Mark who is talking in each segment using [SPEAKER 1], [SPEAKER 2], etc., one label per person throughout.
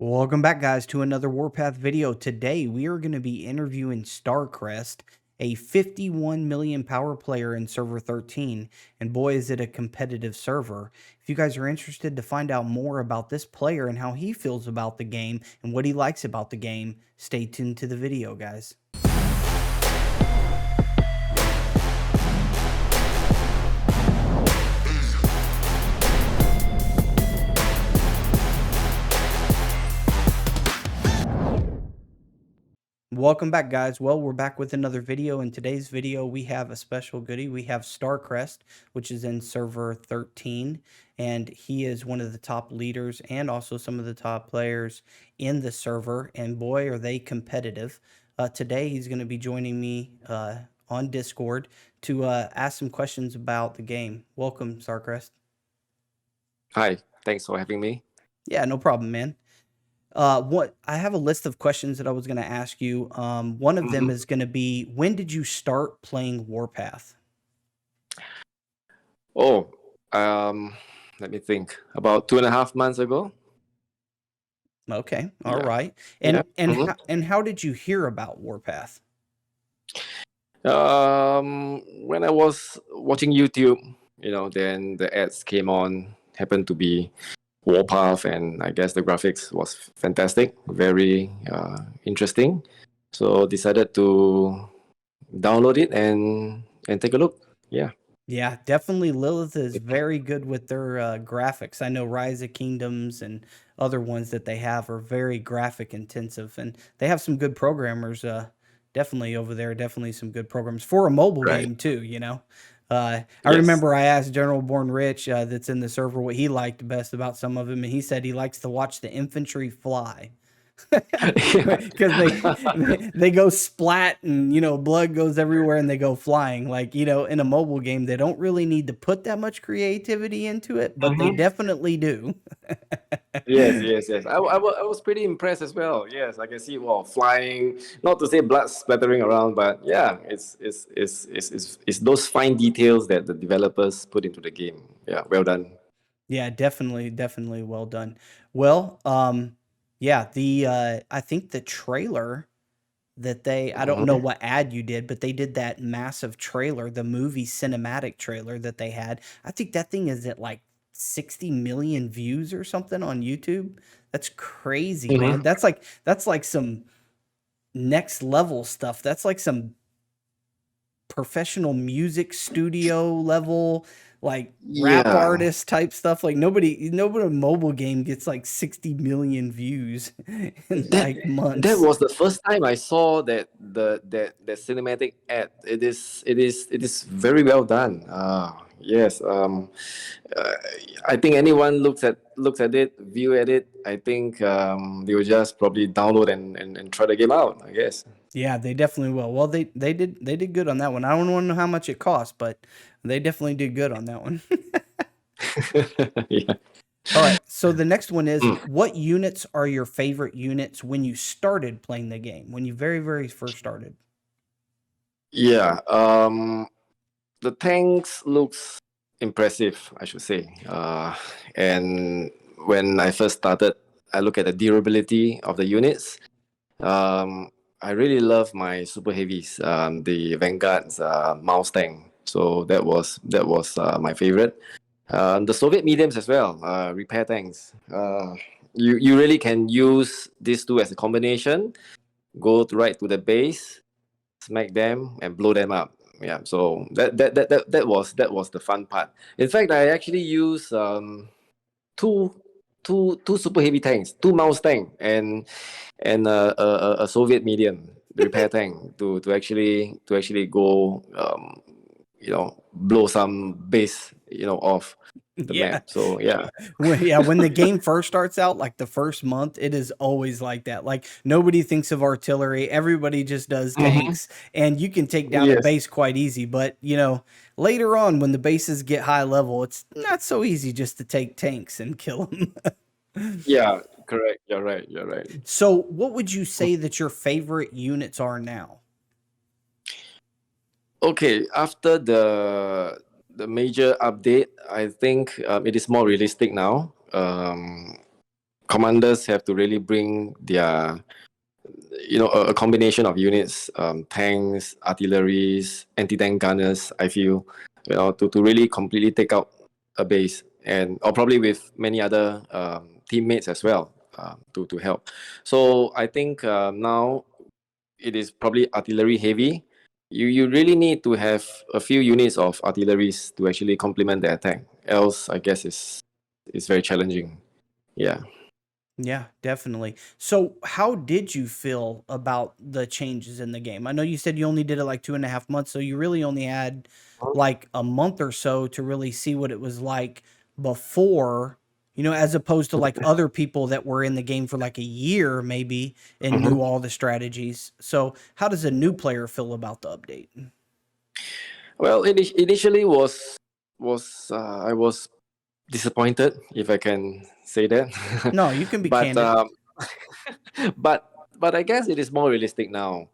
[SPEAKER 1] Welcome back, guys, to another Warpath video. Today, we are going to be interviewing Starcrest, a 51 million power player in server 13. And boy, is it a competitive server. If you guys are interested to find out more about this player and how he feels about the game and what he likes about the game, stay tuned to the video, guys. Welcome back, guys. Well, we're back with another video. In today's video, we have a special goodie. We have Starcrest, which is in server 13, and he is one of the top leaders and also some of the top players in the server, and boy, are they competitive. Today, he's going to be joining me on Discord to ask some questions about the game. Welcome, Starcrest.
[SPEAKER 2] Hi, thanks for having me.
[SPEAKER 1] Yeah, no problem, man. What I have a list of questions that I was going to ask you. One of them is going to be, when did you start playing Warpath?
[SPEAKER 2] Oh, let me think. About 2.5 months ago.
[SPEAKER 1] Okay, all
[SPEAKER 2] Yeah.
[SPEAKER 1] right.
[SPEAKER 2] Yeah.
[SPEAKER 1] And how did you hear about Warpath?
[SPEAKER 2] When I was watching YouTube, then the ads came on. Happened to be Warpath, and I guess the graphics was fantastic, very interesting. So decided to download it and take a look. Yeah.
[SPEAKER 1] Yeah, definitely. Lilith is very good with their graphics. I know Rise of Kingdoms and other ones that they have are very graphic intensive, and they have some good programmers. Definitely over there. Definitely some good programs for a mobile game too. I remember I asked General Born Rich, that's in the server, what he liked best about some of them, and he said he likes to watch the infantry fly. Because they go splat and blood goes everywhere and they go flying. Like, in a mobile game they don't really need to put that much creativity into it, but they definitely do.
[SPEAKER 2] Yes. I was pretty impressed as well. Yes, I can see flying. Not to say blood splattering around, but yeah, it's those fine details that the developers put into the game. Yeah, well done.
[SPEAKER 1] Yeah, definitely well done. Well, yeah, I think the trailer that I don't know what ad you did, but they did that massive trailer, the movie cinematic trailer that they had. I think that thing is at like 60 million views or something on YouTube. That's crazy, man. That's like some next level stuff. That's like some professional music studio level, like rap artist type stuff. Like nobody mobile game gets like 60 million views in like months.
[SPEAKER 2] That was the first time I saw that the cinematic ad. It is very well done. Yes. I think anyone looks at it, view at it, I think they will just probably download and try the game out, I guess.
[SPEAKER 1] Yeah, they definitely will. Well, they did good on that one. I don't want to know how much it cost, but they definitely did good on that one.
[SPEAKER 2] Yeah.
[SPEAKER 1] All right. So the next one is, what units are your favorite units when you started playing the game? When you very first started?
[SPEAKER 2] Yeah. The tanks looks impressive, I should say. And when I first started, I look at the durability of the units. I really love my super heavies, the Vanguard's mouse tank. So that was my favorite. The Soviet mediums as well, repair tanks. You really can use these two as a combination. Go right to the base, smack them, and blow them up. Yeah. So that was the fun part. In fact, I actually use two super heavy tanks, two mouse tank, and a Soviet medium repair tank to actually go blow some base off the map. So yeah.
[SPEAKER 1] When the game first starts out, like the first month, it is always like that. Like nobody thinks of artillery, everybody just does tanks, and you can take down a base quite easy. But later on, when the bases get high level, it's not so easy just to take tanks and kill them.
[SPEAKER 2] Yeah, correct. You're right.
[SPEAKER 1] So what would you say that your favorite units are now?
[SPEAKER 2] Okay, after the major update, I think it is more realistic now. commanders have to really bring their, a combination of units, tanks, artilleries, anti-tank gunners, I feel, to really completely take out a base, and or probably with many other teammates as well, to help. So I think now it is probably artillery heavy. You really need to have a few units of artilleries to actually complement the attack. Else, I guess it's very challenging. Yeah.
[SPEAKER 1] Yeah, definitely. So, how did you feel about the changes in the game? I know you said you only did it like 2.5 months, so you really only had like a month or so to really see what it was like before, as opposed to like other people that were in the game for like a year maybe and
[SPEAKER 2] Mhm.
[SPEAKER 1] knew all the strategies. So, how does a new player feel about the update?
[SPEAKER 2] Well, initially I was disappointed, if I can say that.
[SPEAKER 1] No, you can be
[SPEAKER 2] but
[SPEAKER 1] candid.
[SPEAKER 2] but but I guess it is more realistic now.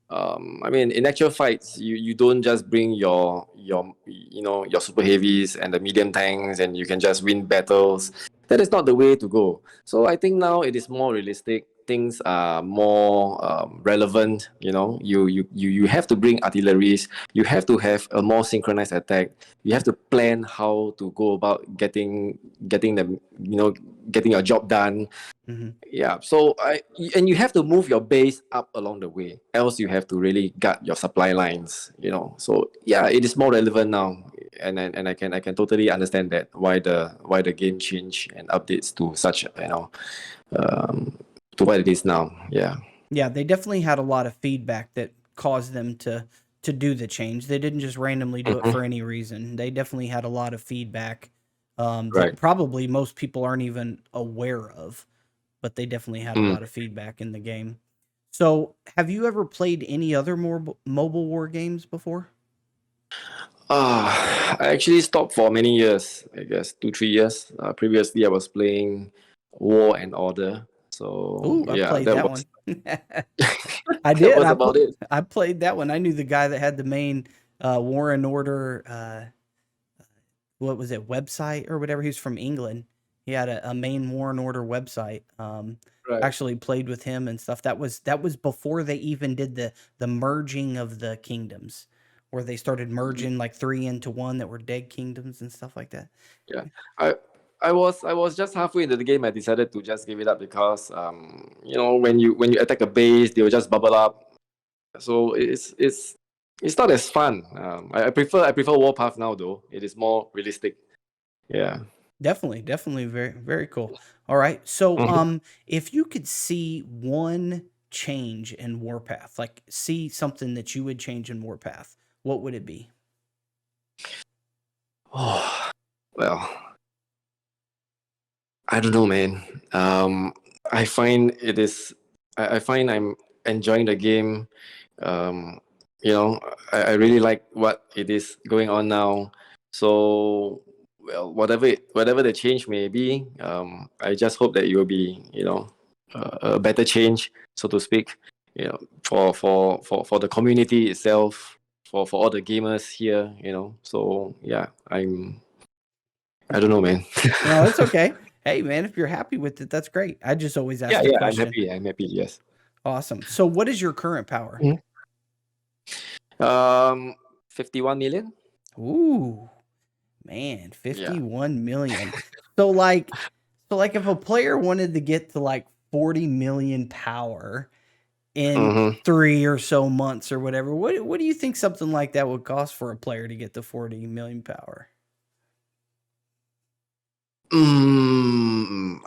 [SPEAKER 2] I mean, in actual fights, you don't just bring your super heavies and the medium tanks, and you can just win battles. That is not the way to go. So I think now it is more realistic. Things are more relevant. You have to bring artilleries. You have to have a more synchronized attack. You have to plan how to go about getting them. Getting your job done.
[SPEAKER 1] Hmm.
[SPEAKER 2] Yeah, so and you have to move your base up along the way, else you have to really gut your supply lines. So yeah, it is more relevant now, and I can totally understand that why the game change and updates to such, um, to what it is now. Yeah.
[SPEAKER 1] Yeah, they definitely had a lot of feedback that caused them to do the change. They didn't just randomly do it
[SPEAKER 2] Hmm.
[SPEAKER 1] for any reason. They definitely had a lot of feedback that
[SPEAKER 2] Right.
[SPEAKER 1] probably most people aren't even aware of, but they definitely had a
[SPEAKER 2] Mm.
[SPEAKER 1] lot of feedback in the game. So, have you ever played any other more mobile war games before?
[SPEAKER 2] I actually stopped for many years, I guess 2 3 years. Previously I was playing War and Order, so
[SPEAKER 1] Ooh, I
[SPEAKER 2] yeah,
[SPEAKER 1] played
[SPEAKER 2] that
[SPEAKER 1] that
[SPEAKER 2] was
[SPEAKER 1] one. I
[SPEAKER 2] that
[SPEAKER 1] did.
[SPEAKER 2] was about it.
[SPEAKER 1] I played that one. I knew the guy that had the main War and Order what was it, website or whatever. He was from England. He had a main War and Order website.
[SPEAKER 2] Right.
[SPEAKER 1] Actually played with him and stuff. That was before they even did the merging of the kingdoms, where they started merging like three into one that were dead kingdoms and stuff like that.
[SPEAKER 2] Yeah, I I was just halfway into the game. I decided to just give it up because when you attack a base, they will just bubble up. So it's not as fun. I prefer Warpath now though. It is more realistic. Yeah.
[SPEAKER 1] Definitely, definitely very very cool. All right. So
[SPEAKER 2] Mhm.
[SPEAKER 1] if you could see one change in Warpath, like see something that you would change in Warpath, what would it be?
[SPEAKER 2] Oh, well, I don't know, man. I find it is. I find I'm enjoying the game. Um, I really like what it is going on now. So, well, whatever the change may be, I just hope that it will be, a better change, so to speak. For the community itself, for all the gamers here. So yeah, I don't know, man.
[SPEAKER 1] No, it's okay. Hey man, if you're happy with it, that's great. I just always
[SPEAKER 2] Yeah,
[SPEAKER 1] ask the
[SPEAKER 2] yeah, I'm
[SPEAKER 1] question.
[SPEAKER 2] happy. I'm happy. Yes.
[SPEAKER 1] Awesome. So what is your current power?
[SPEAKER 2] Mhm. Um, 51 million.
[SPEAKER 1] Ooh, man,
[SPEAKER 2] Yeah.
[SPEAKER 1] 51 million. So like if a player wanted to get to like 40 million power in
[SPEAKER 2] Mm-hmm.
[SPEAKER 1] 3 or so months or whatever, what do you think something like that would cost for a player to get to 40 million power?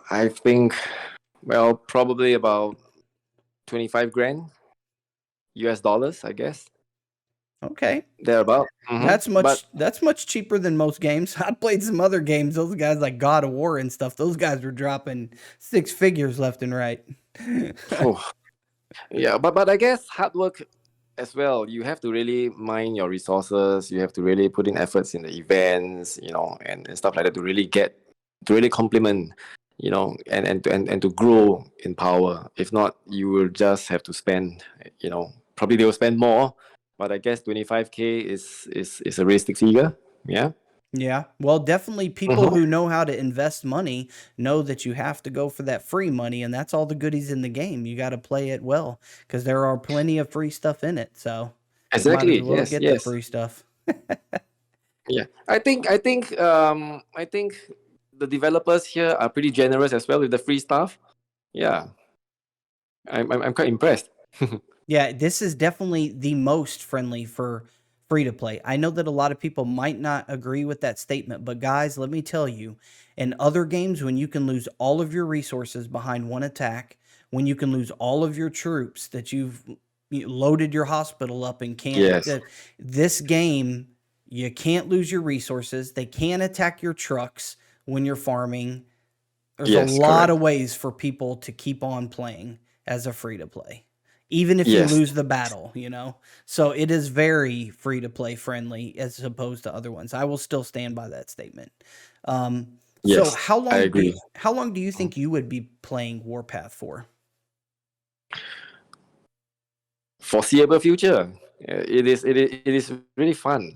[SPEAKER 2] I think, well, probably about 25 grand US dollars, I guess.
[SPEAKER 1] Okay.
[SPEAKER 2] Thereabout.
[SPEAKER 1] That's
[SPEAKER 2] But
[SPEAKER 1] much cheaper than most games. I played some other games. Those guys like God of War and stuff. Those guys were dropping six figures left and right.
[SPEAKER 2] oh, yeah, but I guess hard work as well. You have to really mine your resources. You have to really put in efforts in the events, and stuff like that to really complement, and to grow in power. If not, you will just have to spend, probably they will spend more, but I guess 25K is a realistic figure. Yeah.
[SPEAKER 1] Yeah. Well, definitely people
[SPEAKER 2] Mhm.
[SPEAKER 1] who know how to invest money know that you have to go for that free money, and that's all the goodies in the game. You got to play it well because there are plenty of free stuff in it. So you might
[SPEAKER 2] Exactly.
[SPEAKER 1] as well
[SPEAKER 2] Yes.
[SPEAKER 1] get the
[SPEAKER 2] Yes.
[SPEAKER 1] free stuff.
[SPEAKER 2] Yeah. I think the developers here are pretty generous as well with the free stuff. Yeah. I'm quite impressed.
[SPEAKER 1] Yeah, this is definitely the most friendly for free to play. I know that a lot of people might not agree with that statement, but guys, let me tell you, in other games, when you can lose all of your resources behind one attack, when you can lose all of your troops that you loaded your hospital up and can't,
[SPEAKER 2] Yes.
[SPEAKER 1] this game, you can't lose your resources. They can't attack your trucks when you're farming. There's a
[SPEAKER 2] Yes.
[SPEAKER 1] lot
[SPEAKER 2] Correct.
[SPEAKER 1] of ways for people to keep on playing as a free to play, even if you
[SPEAKER 2] Yes.
[SPEAKER 1] lose the battle, you know? So it is very free to play friendly as opposed to other ones. I will still stand by that statement. So
[SPEAKER 2] Yes. I agree.
[SPEAKER 1] how long do you think you would be playing Warpath for?
[SPEAKER 2] Foreseeable future. It is really fun.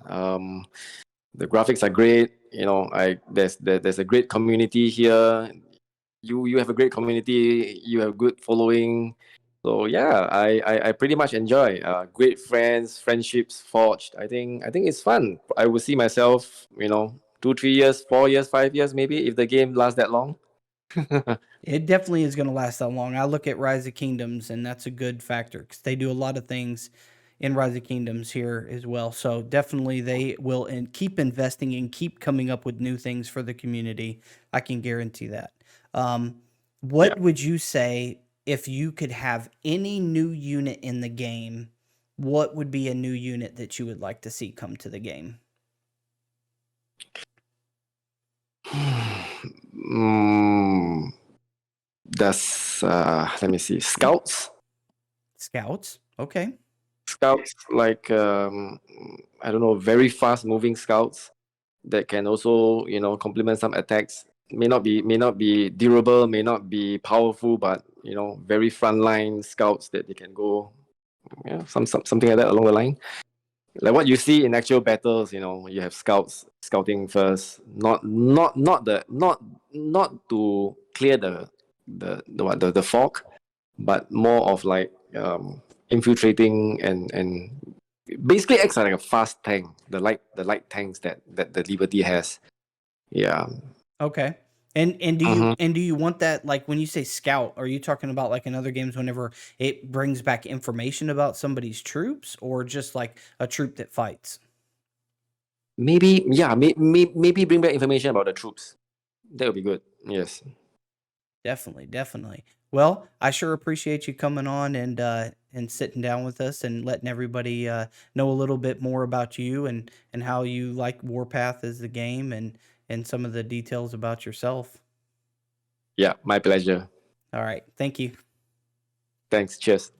[SPEAKER 2] The graphics are great. You know, there's a great community here. You have a great community. You have good following. So yeah, I pretty much enjoy. Great friends, friendships forged. I think it's fun. I would see myself, 2, 3 years, 4 years, 5 years, maybe if the game lasts that long.
[SPEAKER 1] It definitely is going to last that long. I look at Rise of Kingdoms, and that's a good factor because they do a lot of things in Rise of Kingdoms here as well. So definitely they will and keep investing and keep coming up with new things for the community. I can guarantee that. Um,
[SPEAKER 2] Yeah.
[SPEAKER 1] what would you say if you could have any new unit in the game? What would be a new unit that you would like to see come to the game?
[SPEAKER 2] mm, that's let me see.
[SPEAKER 1] Scouts. Okay.
[SPEAKER 2] Scouts like I don't know, very fast moving scouts that can also complement some attacks. May not be durable, may not be powerful, but very frontline scouts that they can go, something like that along the line. Like what you see in actual battles, you have scouts scouting first, not to clear the fog, but more of like infiltrating and basically acts like a fast tank, the light tanks that the Liberty has. Yeah.
[SPEAKER 1] Okay.
[SPEAKER 2] Mhm.
[SPEAKER 1] And do you want that like when you say scout, are you talking about like in other games whenever it brings back information about somebody's troops or just like a troop that fights?
[SPEAKER 2] Maybe, yeah, maybe bring back information about the troops. That would be good. Yes.
[SPEAKER 1] Definitely, definitely. Well, I sure appreciate you coming on and sitting down with us and letting everybody know a little bit more about you and how you like Warpath as the game and some of the details about yourself.
[SPEAKER 2] Yeah, my pleasure.
[SPEAKER 1] All right. Thank you.
[SPEAKER 2] Thanks. Cheers.